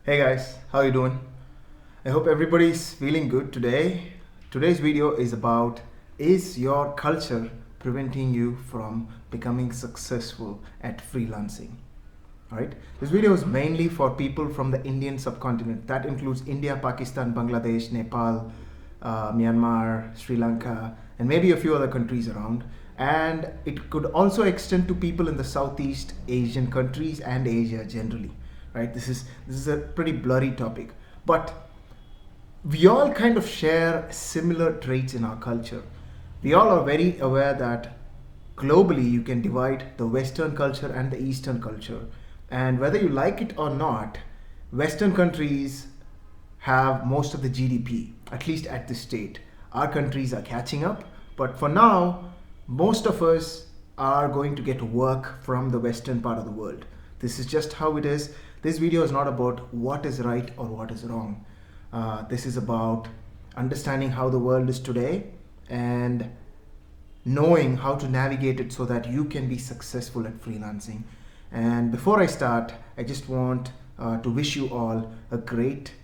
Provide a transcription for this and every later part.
Hey guys, how you doing? I hope everybody's feeling good today. Today's video is about, is your culture preventing you from becoming successful at freelancing? Right? This video is mainly for people from the Indian subcontinent. That includes India, Pakistan, Bangladesh, Nepal, Myanmar, Sri Lanka, and maybe a few other countries around. And it could also extend to people in the Southeast Asian countries and Asia generally. Right? This is a pretty blurry topic, but we all kind of share similar traits in our culture. We all are very aware that globally you can divide the Western culture and the Eastern culture. And whether you like it or not, Western countries have most of the GDP, at least at this state. Our countries are catching up, but for now, most of us are going to get work from the Western part of the world. This is just how it is. This video is not about what is right or what is wrong. This is about understanding how the world is today and knowing how to navigate it so that you can be successful at freelancing. And before I start, I just want to wish you all a great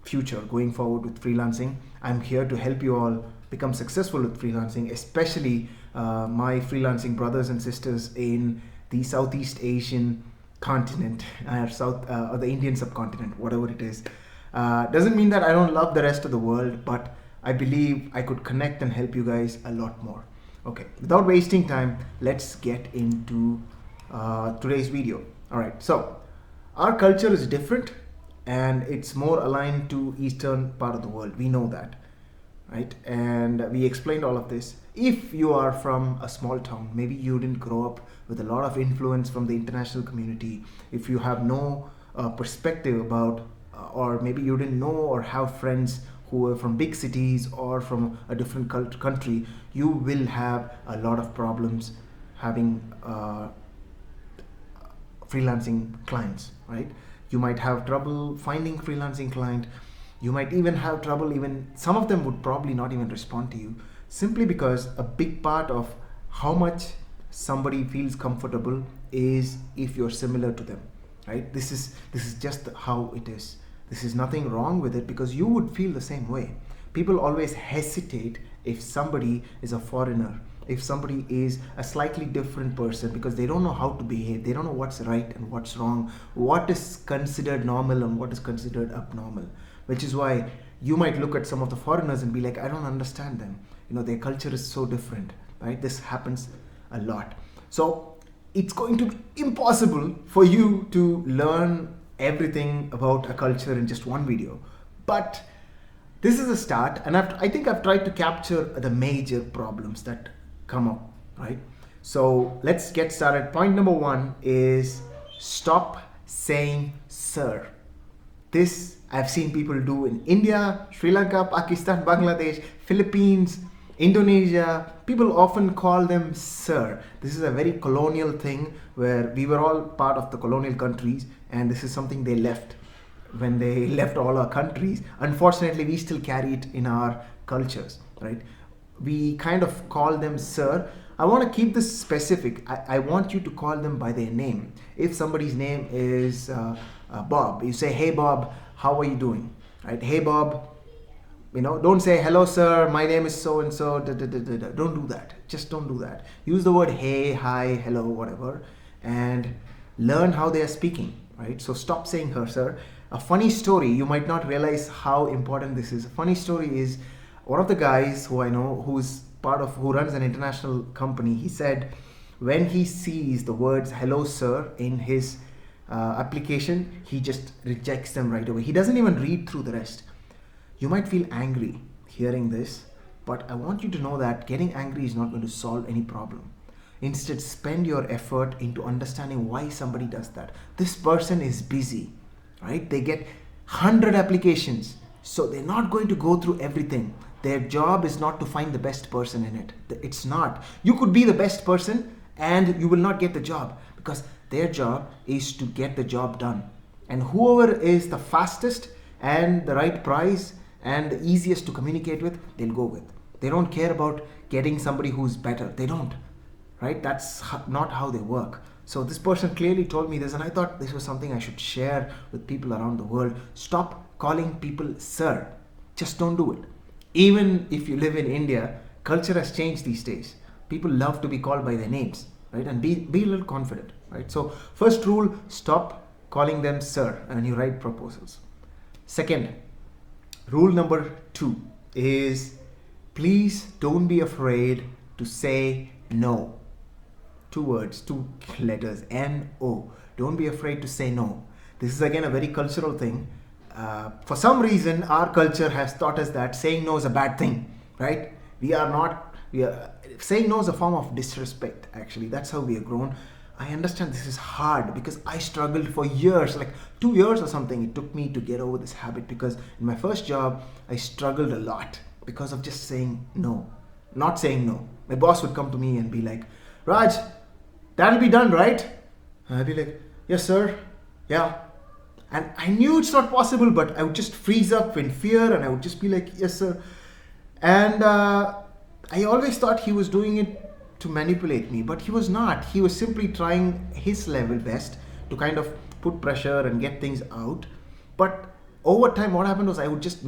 future going forward with freelancing. I'm here to help you all become successful with freelancing, especially my freelancing brothers and sisters in the Southeast Asian continent or the Indian subcontinent, whatever it is. Doesn't mean that I don't love the rest of the world, but I believe I could connect and help you guys a lot more. Okay, without wasting time, let's get into today's video. All right, so our culture is different and it's more aligned to Eastern part of the world. We know that, right? And we explained all of this. If you are from a small town, maybe you didn't grow up with a lot of influence from the international community, if you have no perspective about or maybe you didn't know or have friends who are from big cities or from a different country, you will have a lot of problems having freelancing clients, right? You might have trouble finding freelancing client. You might even have trouble, even some of them would probably not even respond to you, simply because a big part of how much somebody feels comfortable is if you're similar to them, right? This is just how it is. This is nothing wrong with it because you would feel the same way. People always hesitate if somebody is a foreigner, if somebody is a slightly different person, because they don't know how to behave. They don't know what's right and what's wrong, what is considered normal and what is considered abnormal, which is why you might look at some of the foreigners and be like, I don't understand them. Their culture is so different, right? This happens a lot. So it's going to be impossible for you to learn everything about a culture in just one video, but this is a start, and I think I've tried to capture the major problems that come up, right? So let's get started. Point number one is stop saying sir. This I've seen people do in India, Sri Lanka, Pakistan, Bangladesh, Philippines, Indonesia. People often call them sir. This is a very colonial thing where we were all part of the colonial countries, and this is something they left when they left all our countries. Unfortunately, we still carry it in our cultures, right? We kind of call them sir. I want to keep this specific. I want you to call them by their name. If somebody's name is Bob, you say, hey Bob, how are you doing? Right? Hey Bob. Don't say hello sir, my name is so and so. Don't do that. Just don't do that. Use the word hey, hi, hello, whatever, and learn how they are speaking, right? So stop saying her, sir. A funny story, you might not realize how important this is. A funny story is one of the guys who I know who runs an international company. He said when he sees the words hello sir in his application, he just rejects them right away. He doesn't even read through the rest. You might feel angry hearing this, but I want you to know that getting angry is not going to solve any problem. Instead, spend your effort into understanding why somebody does that. This person is busy, right? They get 100 applications, so they're not going to go through everything. Their job is not to find the best person in it. It's not. You could be the best person and you will not get the job because their job is to get the job done. And whoever is the fastest and the right price and the easiest to communicate with, they'll go with. They don't care about getting somebody who's better. They don't, right? That's not how they work. So this person clearly told me this, and I thought this was something I should share with people around the world. Stop calling people sir. Just don't do it. Even if you live in India, culture has changed these days. People love to be called by their names, right? And be a little confident, right? So first rule, stop calling them sir when you write proposals. Second, rule number 2 is please don't be afraid to say no. 2 words, 2 letters, N-O. Don't be afraid to say no. This is again a very cultural thing. For some reason, our culture has taught us that saying no is a bad thing, right? Saying no is a form of disrespect, actually. That's how we are grown. I understand this is hard because I struggled for years, like 2 years or something. It took me to get over this habit because in my first job, I struggled a lot because of just saying no, not saying no. My boss would come to me and be like, Raj, that'll be done, right? And I'd be like, yes, sir. Yeah. And I knew it's not possible, but I would just freeze up in fear and I would just be like, yes, sir. And I always thought he was doing it to manipulate me, but he was not. He was simply trying his level best to kind of put pressure and get things out. But over time, what happened was I would just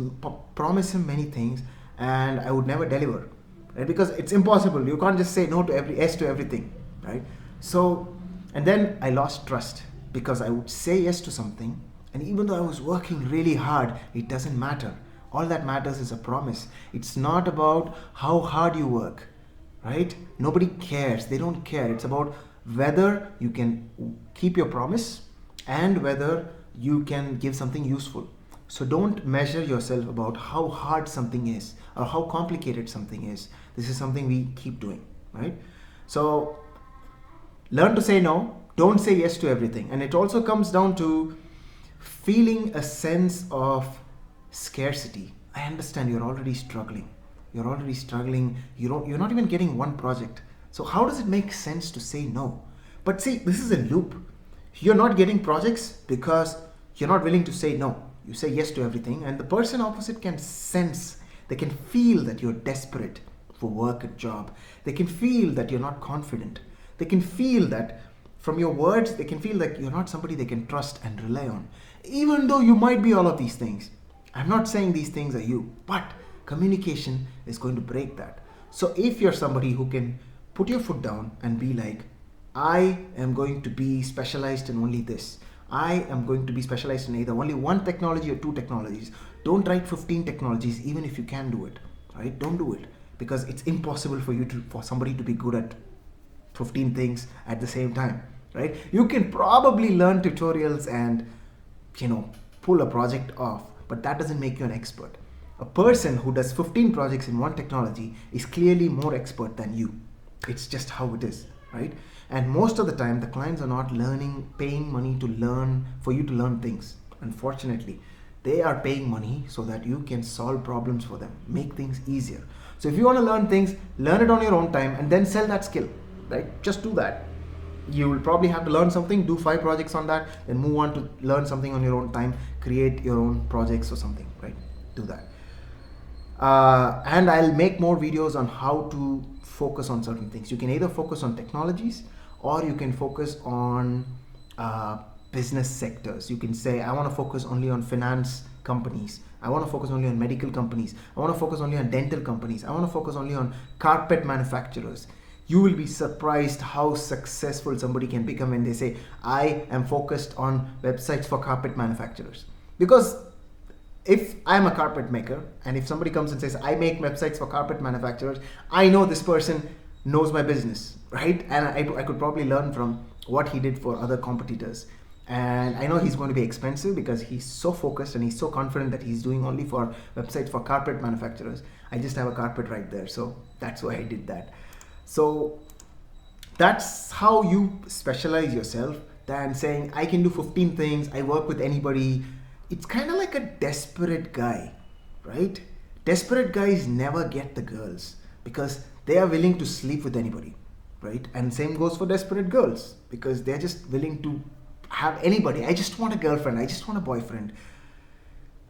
promise him many things and I would never deliver, right? Because it's impossible. You can't just say no to yes to everything, right? So, and then I lost trust because I would say yes to something, and even though I was working really hard, it doesn't matter. All that matters is a promise. It's not about how hard you work, right? Nobody cares. They don't care. It's about whether you can keep your promise and whether you can give something useful. So don't measure yourself about how hard something is or how complicated something is. This is something we keep doing, right? So learn to say no. Don't say yes to everything. And it also comes down to feeling a sense of scarcity. I understand you're already struggling. You're not even getting one project. So how does it make sense to say no? But see, this is a loop. You're not getting projects because you're not willing to say no. You say yes to everything, and the person opposite can sense, they can feel that you're desperate for work, a job. They can feel that you're not confident. They can feel that from your words, they can feel that you're not somebody they can trust and rely on. Even though you might be all of these things. I'm not saying these things are you, but communication is going to break that. So if you're somebody who can put your foot down and be like, I am going to be specialized in only this. I am going to be specialized in either only one technology or 2 technologies. Don't write 15 technologies, even if you can do it, right? Don't do it because it's impossible for somebody to be good at 15 things at the same time, right? You can probably learn tutorials and, pull a project off, but that doesn't make you an expert. A person who does 15 projects in one technology is clearly more expert than you. It's just how it is, right? And most of the time, the clients are not paying money for you to learn things. Unfortunately, they are paying money so that you can solve problems for them, make things easier. So if you want to learn things, learn it on your own time and then sell that skill, right? Just do that. You will probably have to learn something, do 5 projects on that, then move on to learn something on your own time, create your own projects or something, right? Do that. And I'll make more videos on how to focus on certain things. You can either focus on technologies or you can focus on business sectors. You can say, I want to focus only on finance companies. I want to focus only on medical companies. I want to focus only on dental companies. I want to focus only on carpet manufacturers. You will be surprised how successful somebody can become when they say, I am focused on websites for carpet manufacturers. Because if I'm a carpet maker and if somebody comes and says, I make websites for carpet manufacturers, I know this person knows my business, right? And I could probably learn from what he did for other competitors. And I know he's going to be expensive because he's so focused and he's so confident that he's doing only for websites for carpet manufacturers. I just have a carpet right there. So that's why I did that. So that's how you specialize yourself than saying, I can do 15 things, I work with anybody. It's kind of like a desperate guy, right? Desperate guys never get the girls because they are willing to sleep with anybody, right? And same goes for desperate girls because they're just willing to have anybody. I just want a girlfriend. I just want a boyfriend.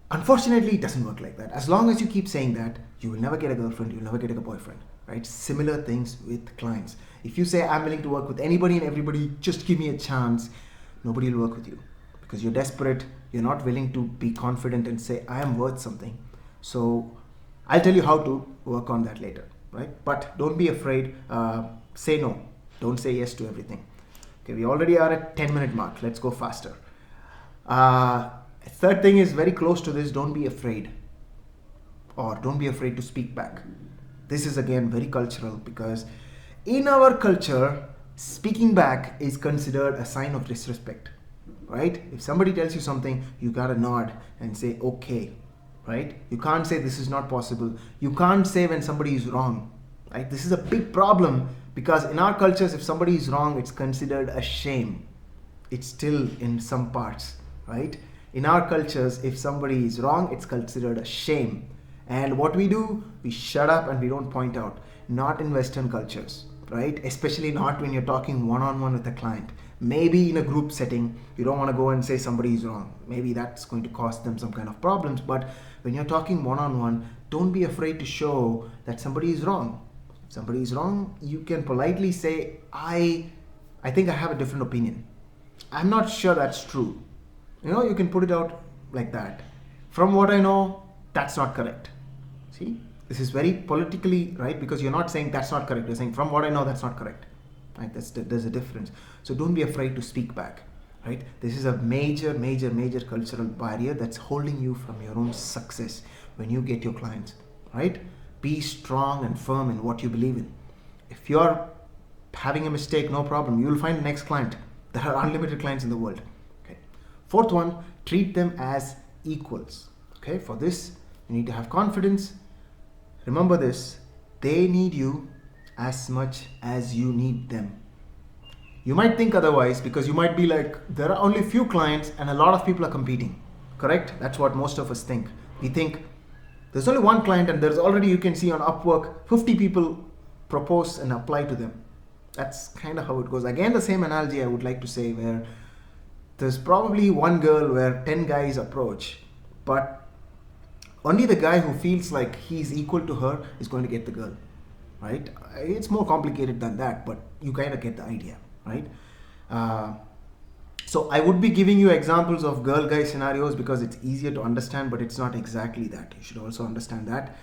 Unfortunately, it doesn't work like that. As long as you keep saying that, you will never get a girlfriend. You'll never get a boyfriend. right? Similar things with clients. If you say, I'm willing to work with anybody and everybody, just give me a chance, nobody will work with you because you're desperate. You're not willing to be confident and say, I am worth something. So I'll tell you how to work on that later, right? But don't be afraid. Say no. Don't say yes to everything. Okay, we already are at 10-minute mark. Let's go faster. Third thing is very close to this. Don't be afraid, or don't be afraid to speak back. This is again very cultural, because in our culture, speaking back is considered a sign of disrespect, right? If somebody tells you something, you gotta nod and say okay, right? You can't say this is not possible. You can't say when somebody is wrong, right? This is a big problem, because in our cultures, if somebody is wrong, it's considered a shame. It's still in some parts, right? In our cultures, if somebody is wrong, it's considered a shame. And what we do, we shut up and we don't point out. Not in Western cultures, right? Especially not when you're talking one-on-one with a client. Maybe in a group setting, you don't want to go and say somebody is wrong. Maybe that's going to cause them some kind of problems. But when you're talking one-on-one, don't be afraid to show that somebody is wrong. If somebody is wrong, you can politely say, I think I have a different opinion. I'm not sure that's true. You can put it out like that. From what I know, that's not correct. See, this is very politically right, because you're not saying that's not correct. You're saying from what I know, that's not correct. Right? There's a difference. So don't be afraid to speak back. Right? This is a major cultural barrier that's holding you from your own success when you get your clients. Right? Be strong and firm in what you believe in. If you're having a mistake, no problem. You will find the next client. There are unlimited clients in the world. Okay. Fourth one, treat them as equals. Okay. For this, you need to have confidence. Remember this, they need you as much as you need them. You might think otherwise, because you might be like, there are only few clients and a lot of people are competing. Correct? That's what most of us think. We think there's only one client and there's already, you can see on Upwork, 50 people propose and apply to them. That's kind of how it goes. Again, the same analogy I would like to say, where there's probably one girl where 10 guys approach, but only the guy who feels like he's equal to her is going to get the girl, right? It's more complicated than that, but you kind of get the idea, right? So I would be giving you examples of girl-guy scenarios because it's easier to understand, but it's not exactly that. You should also understand that.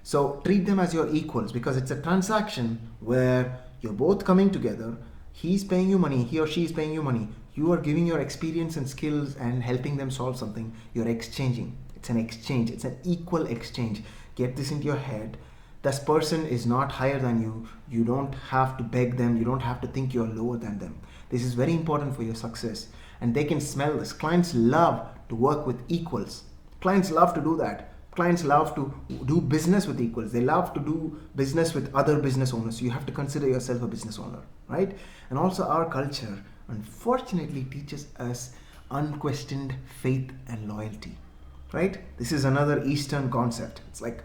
So treat them as your equals, because it's a transaction where you're both coming together. He's paying you money, he or she is paying you money. You are giving your experience and skills and helping them solve something. You're exchanging. It's an exchange. It's an equal exchange. Get this into your head. This person is not higher than you. You don't have to beg them. You don't have to think you're lower than them. This is very important for your success. And they can smell this. Clients love to work with equals. Clients love to do that. Clients love to do business with equals. They love to do business with other business owners. So you have to consider yourself a business owner, right? And also our culture, unfortunately, teaches us unquestioned faith and loyalty. Right? This is another Eastern concept. It's like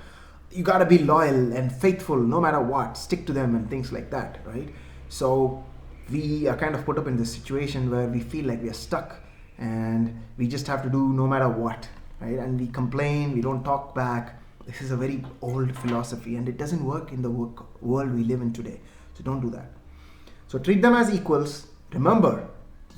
you gotta be loyal and faithful no matter what, stick to them and things like that, right? So we are kind of put up in this situation where we feel like we are stuck and we just have to do no matter what, right? And we complain, we don't talk back. This is a very old philosophy and it doesn't work in the world we live in today. So don't do that. So treat them as equals. Remember,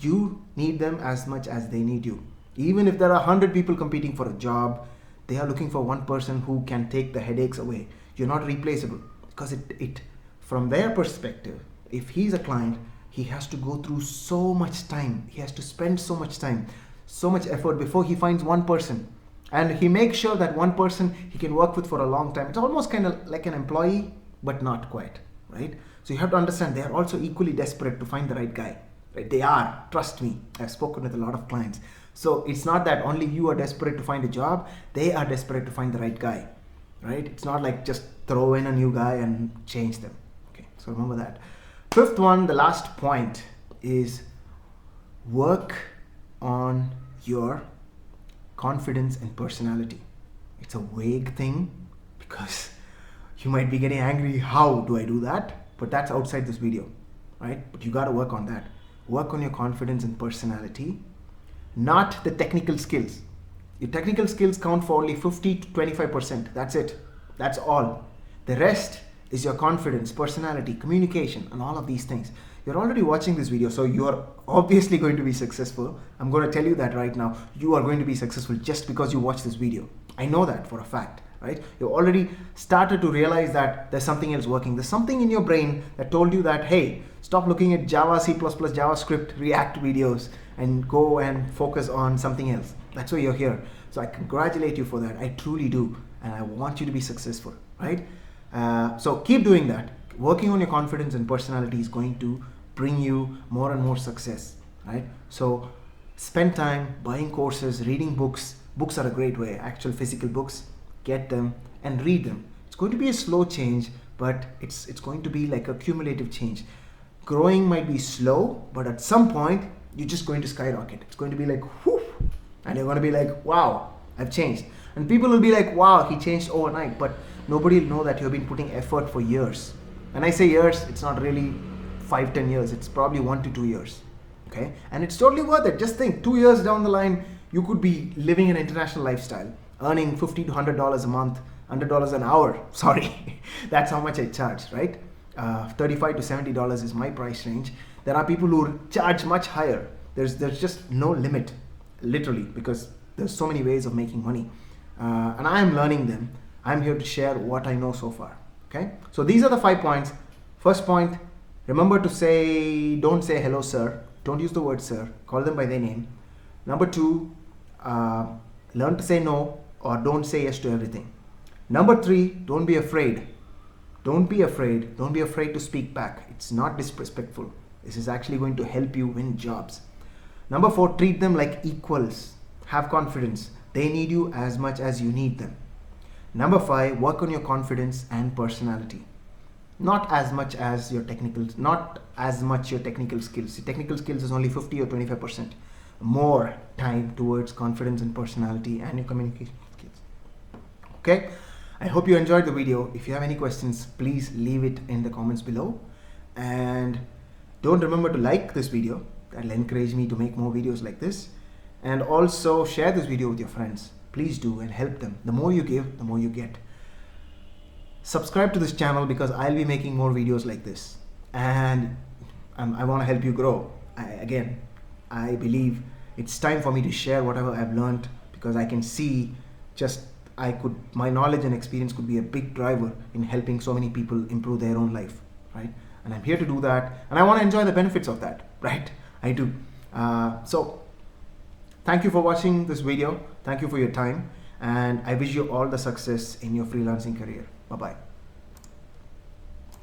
you need them as much as they need you. Even if there are 100 people competing for a job, they are looking for one person who can take the headaches away. You're not replaceable, because it from their perspective, if he's a client, he has to go through so much time. He has to spend so much time, so much effort before he finds one person. And he makes sure that one person he can work with for a long time. It's almost kind of like an employee, but not quite, right? So you have to understand they are also equally desperate to find the right guy. Right? They are, trust me. I've spoken with a lot of clients. So it's not that only you are desperate to find a job, they are desperate to find the right guy, right? It's not like just throw in a new guy and change them. Okay, so remember that. Fifth one, the last point is work on your confidence and personality. It's a vague thing because you might be getting angry. How do I do that? But that's outside this video, right? But you got to work on that. Work on your confidence and personality. Not the technical skills. Your technical skills count for only 50 to 25%. That's it. That's all. The rest, is your confidence, personality, communication, and all of these things. You're already watching this video, so you are obviously going to be successful. I'm going to tell you that right now. You are going to be successful just because you watch this video. I know that for a fact, right? You already started to realize that there's something else working. There's something in your brain that told you that, hey, stop looking at Java, C++, JavaScript, React videos and go and focus on something else. That's why you're here. So I congratulate you for that. I truly do. And I want you to be successful, right? So keep doing that. Working on your confidence and personality is going to bring you more and more success, right? So spend time buying courses, reading books. Books are a great way, actual physical books. Get them and read them. It's going to be a slow change, but it's going to be like a cumulative change. Growing might be slow, but at some point, you're just going to skyrocket. It's going to be like, whoof, and you're going to be like, wow, I've changed. And people will be like, wow, he changed overnight, but nobody will know that you've been putting effort for years. When I say years, it's not really 5-10 years. It's probably 1 to 2 years, okay? And it's totally worth it. Just think, 2 years down the line, you could be living an international lifestyle, earning $50 to $100 a month, $100 an hour. Sorry, that's how much I charge, right? $35 to $70 is my price range. There are people who charge much higher. There's just no limit, literally, because there's so many ways of making money. And I am learning them. I'm here to share what I know so far. Okay, so these are the 5 points. First point, remember to don't say hello sir. Don't use the word sir. Call them by their name. Number 2, learn to say no or don't say yes to everything. Number 3, don't be afraid. Don't be afraid. Don't be afraid to speak back. It's not disrespectful. This is actually going to help you win jobs. Number 4, treat them like equals. Have confidence. They need you as much as you need them. Number 5, work on your confidence and personality. Not as much your technical skills. The technical skills is only 50 or 25%. More time towards confidence and personality and your communication skills. Okay, I hope you enjoyed the video. If you have any questions, please leave it in the comments below. And don't remember to like this video. That'll encourage me to make more videos like this. And also share this video with your friends. Please do, and help them. The more you give, the more you get. Subscribe to this channel because I'll be making more videos like this. And I want to help you grow. I believe it's time for me to share whatever I've learned, because I can see my knowledge and experience could be a big driver in helping so many people improve their own life, right? And I'm here to do that, and I want to enjoy the benefits of that, right? I do. So thank you for watching this video. Thank you for your time, and I wish you all the success in your freelancing career. Bye-bye.